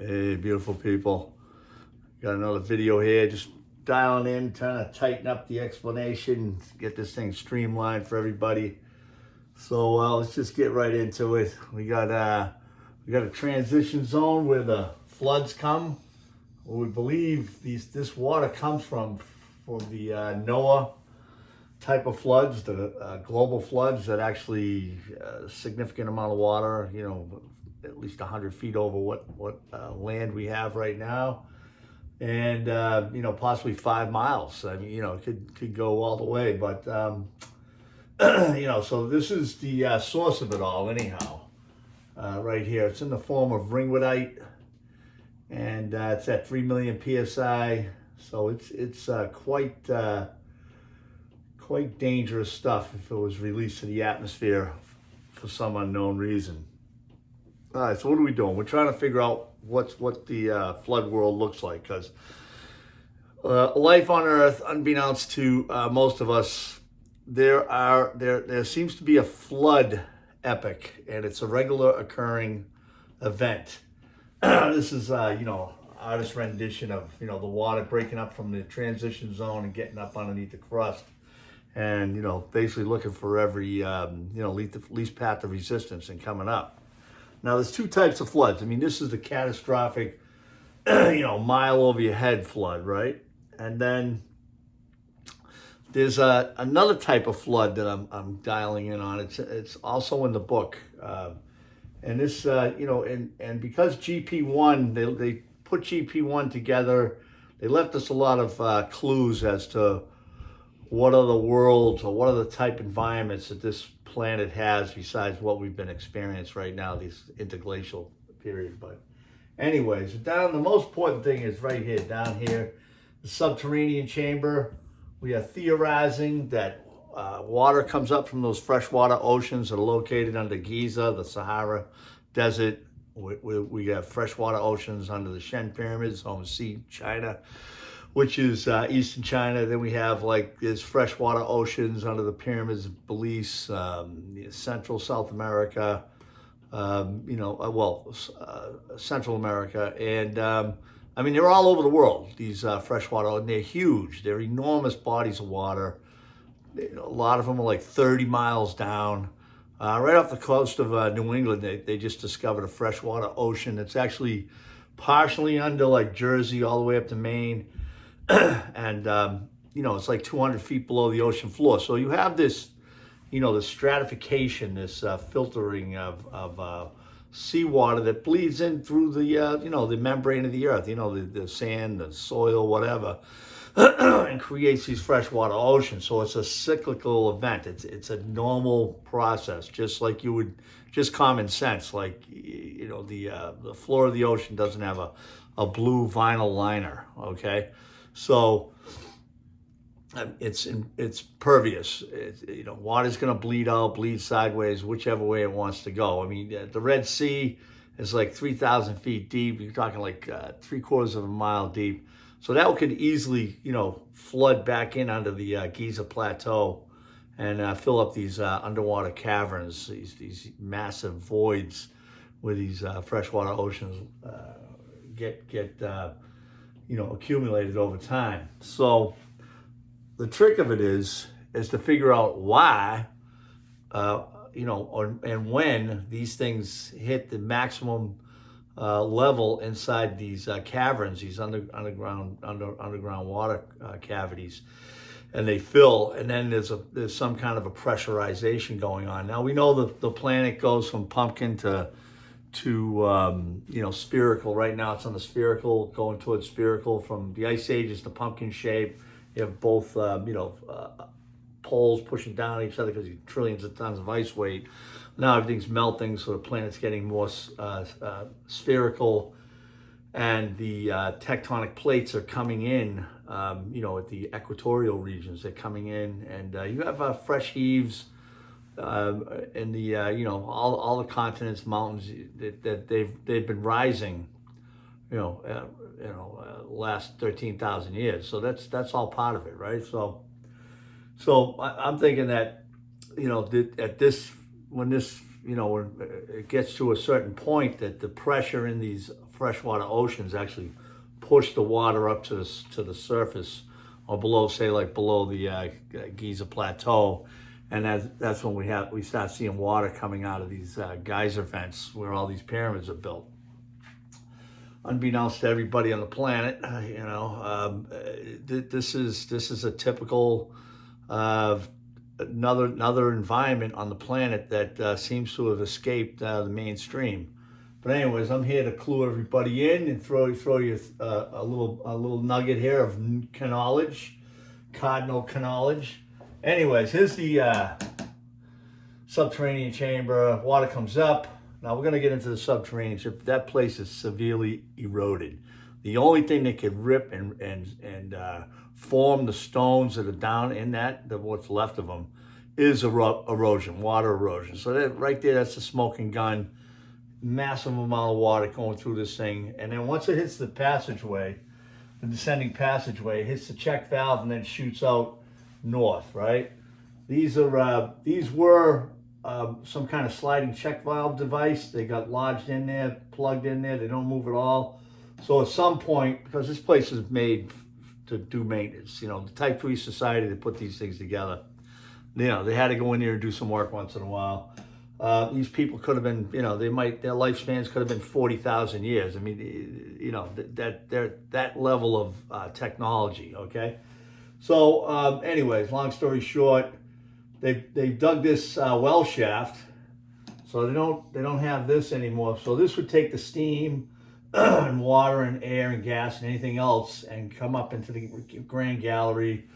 Hey, beautiful people. Got another video here, just dialing in, trying to tighten up the explanation, get this thing streamlined for everybody. So let's just get right into it. We got a transition zone where the floods come. We believe this water comes from the NOAA type of floods, the global floods that actually significant amount of water, at least 100 feet over what land we have right now, and possibly 5 miles. I mean, it could go all the way, but so this is the source of it all. Anyhow, right here, it's in the form of ringwoodite, and it's at 3 million psi. So it's quite dangerous stuff if it was released to the atmosphere for some unknown reason. All right, so what are we doing? We're trying to figure out what the flood world looks like, because life on Earth, unbeknownst to most of us, there seems to be a flood epic, and it's a regular occurring event. This is artist rendition of the water breaking up from the transition zone and getting up underneath the crust, and basically looking for every least path of resistance and coming up. Now, there's two types of floods. I mean, this is the catastrophic, mile over your head flood, right? And then there's another type of flood that I'm dialing in on. It's also in the book, and this and because GP1 they put GP1 together, they left us a lot of clues as to what are the worlds or what are the type environments that this planet has besides what we've been experiencing right now, this interglacial period. But anyways, the most important thing is right here, down here, the subterranean chamber. We are theorizing that water comes up from those freshwater oceans that are located under Giza, the Sahara Desert. We have freshwater oceans under the Shen Pyramids, home to China, which is eastern China. Then we have there's freshwater oceans under the pyramids of Belize, Central South America, Central America, and I mean, they're all over the world, these freshwater, and they're huge. They're enormous bodies of water. A lot of them are like 30 miles down. Right off the coast of New England, they just discovered a freshwater ocean. It's actually partially under Jersey all the way up to Maine. And, it's like 200 feet below the ocean floor. So you have this, the stratification, this filtering of seawater that bleeds in through the membrane of the earth, the sand, the soil, whatever, and creates these freshwater oceans. So it's a cyclical event. It's a normal process, just like just common sense. The floor of the ocean doesn't have a blue vinyl liner, okay? So it's pervious. Water's going to bleed out, bleed sideways, whichever way it wants to go. I mean, the Red Sea is like 3,000 feet deep. You're talking like 3/4 of a mile deep. So that could easily, flood back in under the Giza Plateau and fill up these underwater caverns, these massive voids where these freshwater oceans get accumulated over time. So the trick of it is to figure out why, and when these things hit the maximum level inside these caverns, these underground water cavities, and they fill, and then there's some kind of a pressurization going on. Now we know the planet goes from pumpkin to spherical. Right now it's on the spherical, going towards spherical. From the ice ages to pumpkin shape. You have both poles pushing down each other because you have trillions of tons of ice weight. Now everything's melting, so the planet's getting more spherical, and the tectonic plates are coming in, at the equatorial regions. They're coming in, and you have fresh heaves in the all the continents, mountains that they've been rising, last 13,000 years. So that's all part of it, right? So I'm thinking that at this when this you know, when it gets to a certain point that the pressure in these freshwater oceans actually push the water up to the surface or below, say like below the Giza Plateau, and that's when we start seeing water coming out of these geyser vents where all these pyramids are built. Unbeknownst to everybody on the planet, you know, this is a typical another environment on the planet that seems to have escaped the mainstream. But anyways, I'm here to clue everybody in and throw you a little nugget here of knowledge, cardinal knowledge. Anyways, here's the subterranean chamber. Water comes up. Now we're gonna get into the subterranean chamber. That place is severely eroded. The only thing that could rip and form the stones that are down in what's left of them, is erosion, water erosion. So that right there, that's the smoking gun. Massive amount of water going through this thing, and then once it hits the passageway, the descending passageway, it hits the check valve and then shoots out north. Right? These were some kind of sliding check valve device. They got lodged in there, plugged in there. They don't move at all. So at some point, because this place is made to do maintenance, you know, the Type 3 society that put these things together, you know, they had to go in there and do some work once in a while. These people could have been, you know, their lifespans could have been 40,000 years. I mean, you know, that level of technology. Okay, so anyways, long story short, they dug this well shaft, so they don't have this anymore. So this would take the steam and water and air and gas and anything else and come up into the Grand Gallery.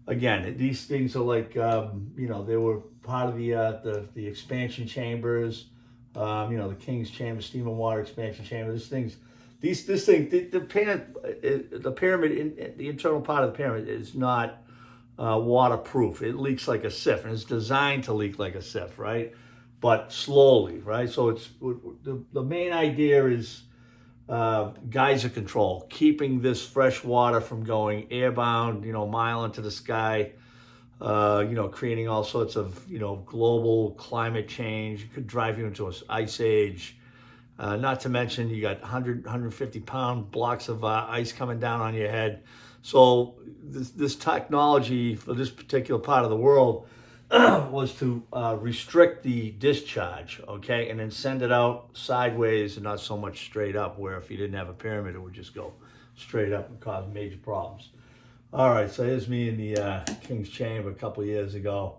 Again, these things are like, you know, they were part of the expansion chambers, you know, the King's Chamber, steam and water expansion chamber. The pyramid, the internal part of the pyramid is not waterproof. It leaks like a sieve, and it's designed to leak like a sieve, right? But slowly, right? So it's the main idea is geyser control, keeping this fresh water from going airbound, you know, a mile into the sky, you know, creating all sorts of, you know, global climate change. It could drive you into an ice age. Not to mention you got 150 pound blocks of ice coming down on your head. So this technology for this particular part of the world was to restrict the discharge, okay, and then send it out sideways and not so much straight up, where if you didn't have a pyramid, it would just go straight up and cause major problems. All right, so here's me in the King's Chamber a couple of years ago.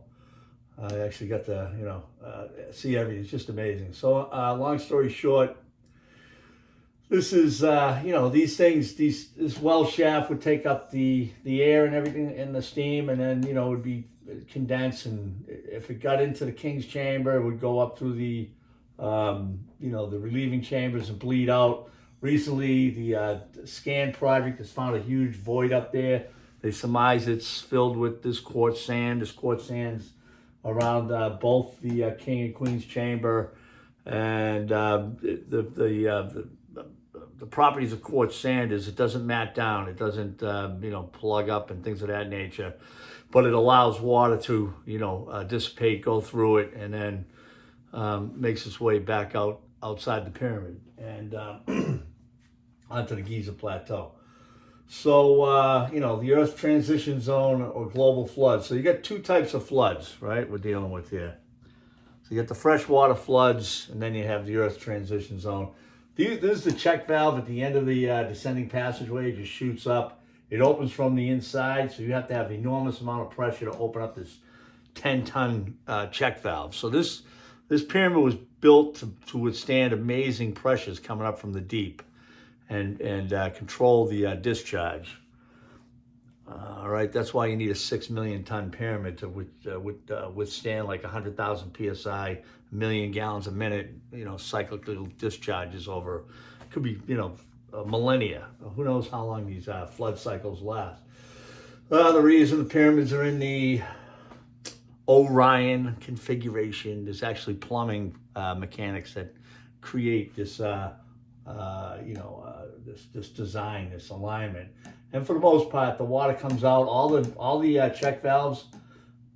I actually got to, you know, see everything. It's just amazing. So long story short, this is, you know, these things, this well shaft would take up the air and everything and the steam, and then, you know, it would be condensed, and if it got into the King's Chamber, it would go up through the, you know, the relieving chambers and bleed out. Recently, the SCAN project has found a huge void up there. They surmise it's filled with this quartz sand. This quartz sand's around both the King and Queen's Chamber, and the properties of quartz sand is it doesn't mat down, it doesn't you know, plug up and things of that nature, but it allows water to, you know, dissipate, go through it, and then makes its way back outside the pyramid and onto the Giza Plateau. So you know, the Earth's transition zone or global flood. So you got two types of floods, right? We're dealing with here. So you got the freshwater floods, and then you have the Earth's transition zone. This is the check valve at the end of the descending passageway. It just shoots up. It opens from the inside, so you have to have an enormous amount of pressure to open up this 10-ton check valve. So this pyramid was built to withstand amazing pressures coming up from the deep and control the discharge. All right, that's why you need a 6 million ton pyramid to withstand like 100,000 psi, a million gallons a minute, you know, cyclical discharges over, could be, you know, millennia. Who knows how long these flood cycles last. The reason the pyramids are in the Orion configuration, there's actually plumbing mechanics that create this, you know, this design, this alignment. And for the most part, the water comes out. All the check valves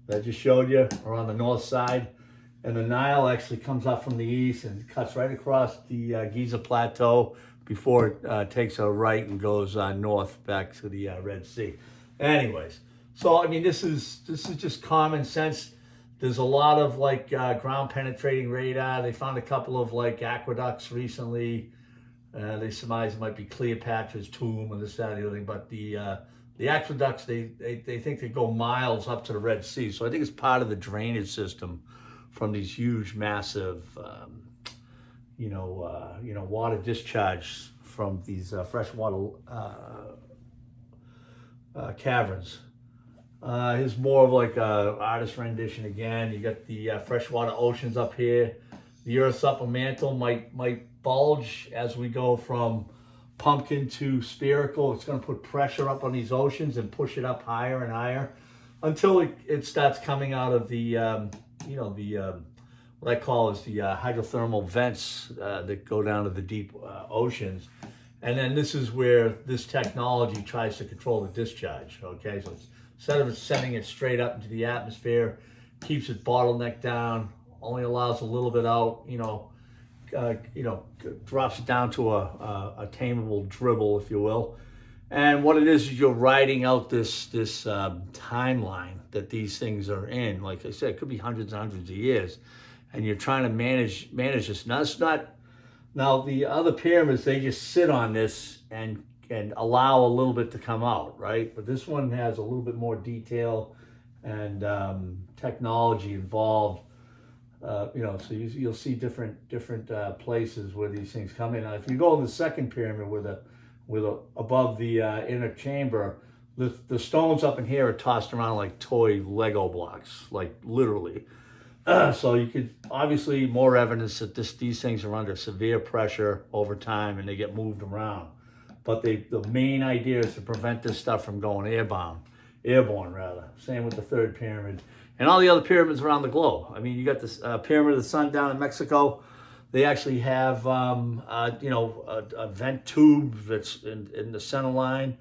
that I just showed you are on the north side, and the Nile actually comes up from the east and cuts right across the Giza Plateau before it takes a right and goes north back to the Red Sea. Anyways, so I mean, this is just common sense. There's a lot of like ground penetrating radar. They found a couple of like aqueducts recently. They surmise it might be Cleopatra's tomb and this, that, and the other thing. But the aqueducts, they think they go miles up to the Red Sea. So I think it's part of the drainage system from these huge, massive, water discharge from these freshwater caverns. Here's more of like a artist rendition again. You got the freshwater oceans up here. The Earth's upper mantle might bulge as we go from pumpkin to spherical. It's going to put pressure up on these oceans and push it up higher and higher until it starts coming out of the what I call is the hydrothermal vents that go down to the deep oceans. And then this is where this technology tries to control the discharge. Okay, so instead of sending it straight up into the atmosphere, keeps it bottlenecked down, only allows a little bit out, drops it down to a tameable dribble, if you will. And what it is you're riding out this timeline that these things are in. Like I said, it could be hundreds and hundreds of years, and you're trying to manage this. Now it's not. Now the other pyramids, they just sit on this and allow a little bit to come out, right? But this one has a little bit more detail and technology involved. So you'll see different places where these things come in. Now, if you go in the second pyramid with above the inner chamber, the stones up in here are tossed around like toy Lego blocks, like literally. So you could obviously more evidence that these things are under severe pressure over time and they get moved around. But the main idea is to prevent this stuff from going airborne rather. Same with the third pyramid and all the other pyramids around the globe. I mean, you got this Pyramid of the Sun down in Mexico. They actually have a vent tube that's in the center line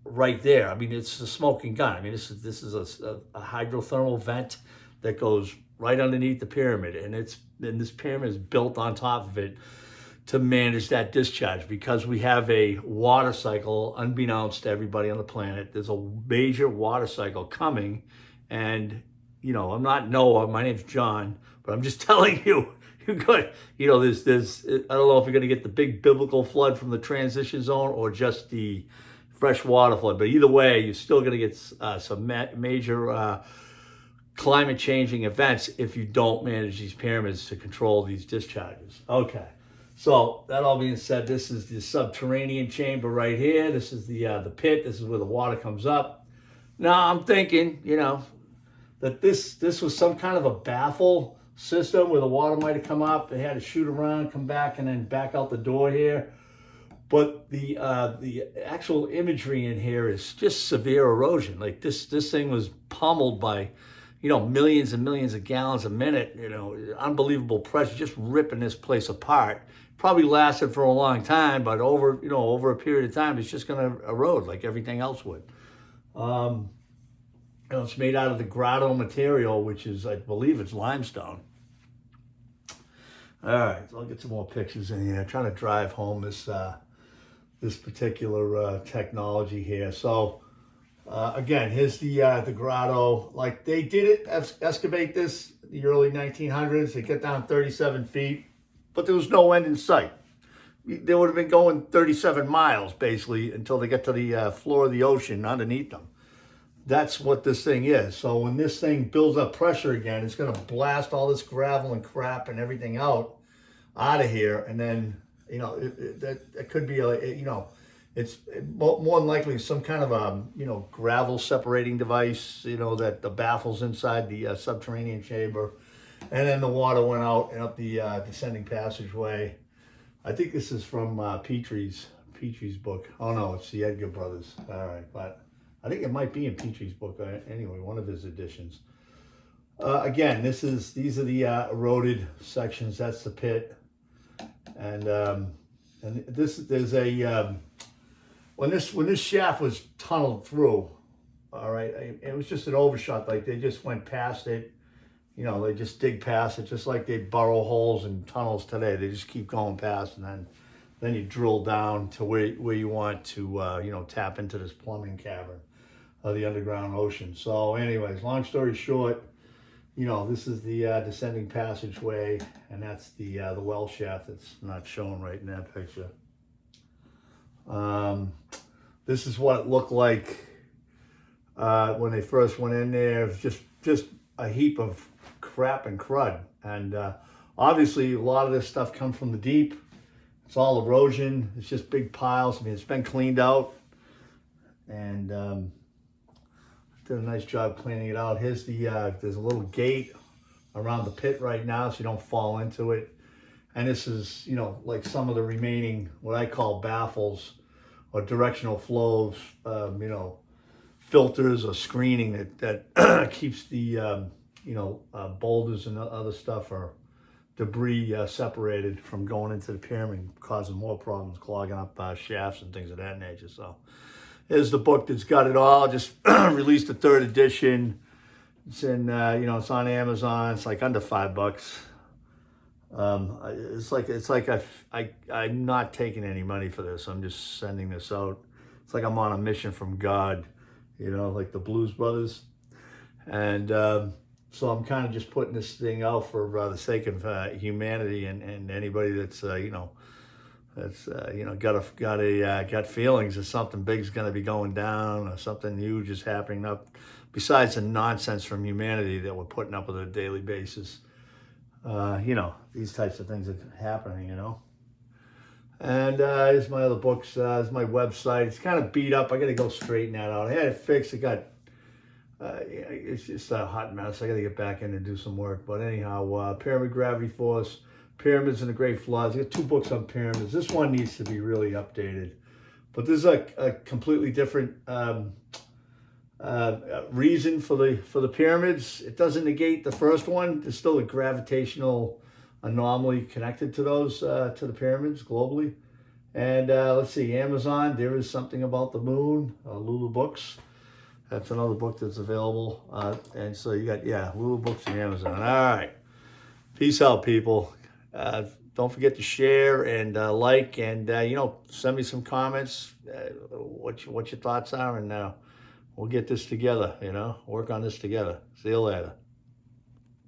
right there. I mean, it's a smoking gun. I mean, this is a hydrothermal vent that goes right underneath the pyramid, and this pyramid is built on top of it to manage that discharge because we have a water cycle, unbeknownst to everybody on the planet. There's a major water cycle coming, and I'm not Noah. My name's John, but I'm just telling you, you're good. There's I don't know if you're going to get the big biblical flood from the transition zone or just the fresh water flood, but either way, you're still going to get some major climate changing events if you don't manage these pyramids to control these discharges. Okay, so that all being said, this is the subterranean chamber right here. This is the pit. This is where the water comes up. Now I'm thinking, that this was some kind of a baffle system where the water might have come up. They had to shoot around, come back, and then back out the door here. But the actual imagery in here is just severe erosion. Like this thing was pummeled by millions and millions of gallons a minute, unbelievable pressure, just ripping this place apart. Probably lasted for a long time, but over a period of time, it's just going to erode like everything else would. It's made out of the grotto material, which is, I believe it's limestone. All right, so I'll get some more pictures in here. I'm trying to drive home this particular technology here. So, again, here's the grotto. Like they did excavate this in the early 1900s. They get down 37 feet, but there was no end in sight. They would have been going 37 miles basically until they get to the floor of the ocean underneath them. That's what this thing is. So when this thing builds up pressure again, it's going to blast all this gravel and crap and everything out of here, and then it could be it's more than likely some kind of a gravel separating device that the baffles inside the subterranean chamber, and then the water went out and up the descending passageway. I think this is from Petrie's book. Oh no, it's the Edgar brothers. All right, but I think it might be in Petrie's book anyway, one of his editions. Again, these are the eroded sections. That's the pit, and there's a when this shaft was tunneled through. All right, it was just an overshot. Like they just went past it, you know, they just dig past it, just like they burrow holes in tunnels today. They just keep going past, and then you drill down to where you want to, you know, tap into this plumbing cavern of the underground ocean. So anyways, long story short, you know, this is the descending passageway, and that's the well shaft that's not shown right in that picture. This is what it looked like when they first went in there. It was just a heap of crap and crud, and obviously a lot of this stuff comes from the deep. It's all erosion. It's just big piles. I mean, it's been cleaned out, and did a nice job cleaning it out. Here's the there's a little gate around the pit right now, so you don't fall into it. And this is, you know, like some of the remaining what I call baffles or directional flows, you know, filters or screening that keeps the you know, boulders and other stuff or debris separated from going into the pyramid, causing more problems, clogging up shafts and things of that nature. So here's the book that's got it all. Just released the 3rd edition. It's in, you know, it's on Amazon. It's like under $5. It's like I'm not taking any money for this. I'm just sending this out. It's like I'm on a mission from God, you know, like the Blues Brothers. And so I'm kind of just putting this thing out for the sake of humanity and anybody that's you know, that's you know, got feelings that something big's going to be going down or something huge is happening up. Besides the nonsense from humanity that we're putting up with on a daily basis, you know, these types of things are happening, you know. And here's my other books. Here's my website. It's kind of beat up. I got to go straighten that out. I had it fixed. It got it's just a hot mess. I got to get back in and do some work. But anyhow, Pyramid Gravity Force, Pyramids and the Great Floods. I got 2 books on pyramids. This one needs to be really updated. But this is a completely different reason for the pyramids. It doesn't negate the first one. There's still a gravitational anomaly connected to those, to the pyramids globally. And let's see, Amazon, There Is Something About the Moon, Lulu Books. That's another book that's available. And so you got, yeah, Lulu Books and Amazon. All right. Peace out, people. Don't forget to share and like, and, you know, send me some comments, what your thoughts are, and we'll get this together, you know, work on this together. See you later.